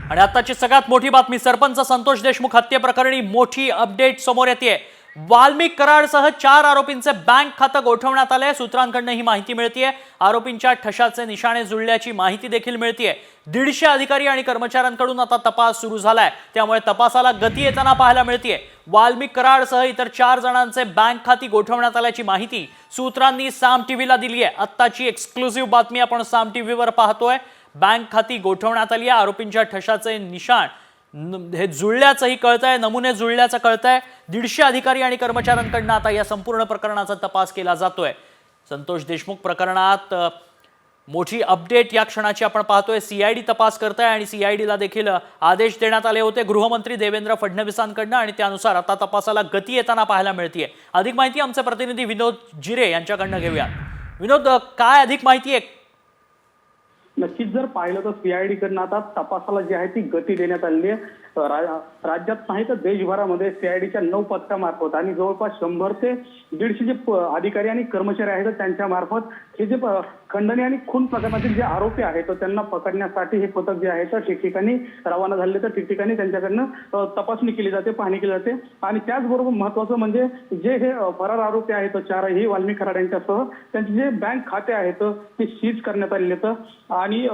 आणि आताची सगळ्यात मोठी बातमी, सरपंच संतोष देशमुख हत्येप्रकरणी मोठी अपडेट समोर येते। वाल्मिक कराडसह 4 आरोपींचे बँक खातं गोठवण्यात आले। सूत्रांकडून ही माहिती मिळतेय। आरोपींच्या ठशाचे निशाणे जुळल्याची माहिती देखील मिळतेय। 150 अधिकारी आणि कर्मचाऱ्यांकडून आता तपास सुरू झालाय, त्यामुळे तपासाला गती येताना पाहायला मिळतेय। वाल्मिक कराडसह इतर 4 जणांचे बँक खाती गोठवण्यात आल्याची माहिती सूत्रांनी साम टीव्हीला दिली आहे। आत्ताची एक्सक्लुसिव्ह बातमी आपण साम टीव्हीवर पाहतोय। बँक खाती गोठवण्यात आली आहे। आरोपींच्या ठशाचे निशाण हे जुळल्याचंही कळतंय, नमुने जुळल्याचं कळतंय। 150 अधिकारी आणि कर्मचाऱ्यांकडून आता या संपूर्ण प्रकरणाचा तपास केला जातोय। संतोष देशमुख प्रकरणात मोठी अपडेट या क्षणाची आपण पाहतोय। सीआयडी तपास करताय आणि सीआयडीला देखील आदेश देण्यात आले होते गृहमंत्री देवेंद्र फडणवीसांकडून, आणि त्यानुसार आता तपासाला गती येताना पाहायला मिळतेय। अधिक माहिती आमचे प्रतिनिधी विनोद जिरे यांच्याकडून घेऊया। विनोद, काय अधिक माहिती आहे? नक्कीच जर पाहिलं तर सीआयडी कडनं आता तपासाला जी आहे ती गती देण्यात आलेली आहे। राज्यात नाही तर देशभरामध्ये सीआयडीच्या 9 पथकामार्फत आणि जवळपास 100 ते 150 जे अधिकारी आणि कर्मचारी आहेत त्यांच्या मार्फत हे जे खंडणी आणि खून प्रकरणातील जे आरोपी आहेत त्यांना पकडण्यासाठी हे पथक जे आहे तर ठिकठिकाणी रवाना झाले, तर ठिकठिकाणी त्यांच्याकडनं तपासणी केली जाते, पाहणी केली जाते। आणि त्याचबरोबर महत्वाचं म्हणजे जे हे फरार आरोपी आहेत 4ही वाल्मिक कराड यांच्यासह त्यांचे जे बँक खाते आहेत ते सीज करण्यात आलेले आहेत। आणि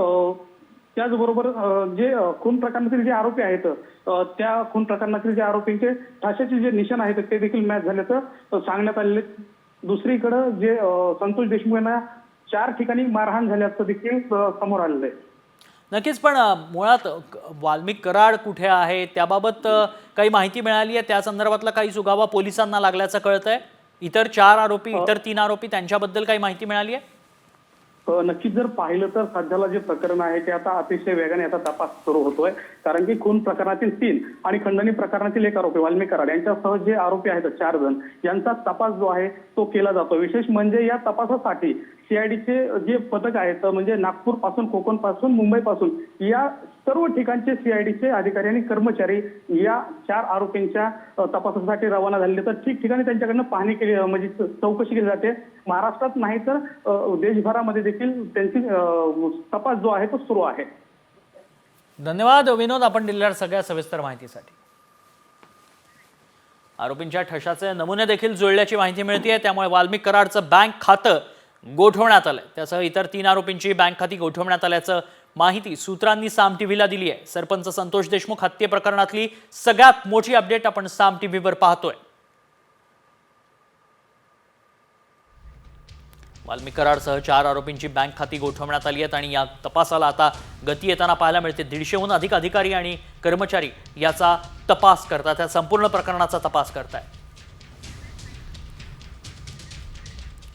त्याचबरोबर जे खून प्रकरणातील जे आरोपी आहेत त्या खून प्रकरणातील जे आरोपींचे ठाशाचे जे निशाण आहेत ते देखील मॅच झाल्याचं सांगण्यात आलेले। दुसरीकडे जे संतोष देशमुख यांना 4 ठिकाणी मारहाण झाल्याचं देखील समोर आलेलं आहे। नक्कीच, पण मुळात वाल्मिक कराड कुठे आहे त्याबाबत काही माहिती मिळाली आहे? त्या संदर्भातला काही सुगावा पोलिसांना लागल्याचं कळतंय। इतर 4 आरोपी, इतर 3 आरोपी त्यांच्याबद्दल काही माहिती मिळाली आहे? नक्कीच जर पाहिलं तर सध्याला जे प्रकरण आहे ते आता अतिशय वेगाने आता तपास सुरू होतोय, कारण की खून प्रकरणातील 3 आणि खंडणी प्रकरणातील 1 आरोपी वाल्मिक कराड यांच्यासह जे आरोपी आहेत 4 जण यांचा तपास जो आहे तो केला जातो। विशेष म्हणजे या तपासासाठी सीआयडीचे जे पथक आहेत म्हणजे नागपूर पासून, कोकण पासून, मुंबई पासून या सर्व ठिकाणचे सीआयडीचे अधिकारी आणि कर्मचारी या 4 आरोपींच्या तपासासाठी रवाना झालेले, तर ठिकठिकाणी त्यांच्याकडनं पाहणी केली म्हणजे चौकशी केली जाते। महाराष्ट्रात नाही तर देशभरामध्ये देखील त्यांची तपास जो आहे तो सुरू आहे। धन्यवाद विनोद, आपण दिलेल्या सगळ्या सविस्तर माहितीसाठी। आरोपींच्या ठशाचे नमुने देखील जुळल्याची माहिती मिळते, त्यामुळे वाल्मिक कराडचं बँक खातं गोठवण्यात आलंय। त्यासह इतर 3 आरोपींची बँक खाती गोठवण्यात आल्याचं माहिती सूत्रांनी साम टीव्हीला दिली आहे। सरपंच संतोष देशमुख हत्ये प्रकरणातली सगळ्यात मोठी अपडेट आपण साम टीव्हीवर पाहतोय। वाल्मिक कराडसह 4 आरोपींची बँक खाती गोठवण्यात आली आहेत आणि या तपासाला आता गती येताना पाहायला मिळते। 150हून अधिक अधिकारी आणि कर्मचारी याचा तपास करतात, त्या संपूर्ण प्रकरणाचा तपास करतात।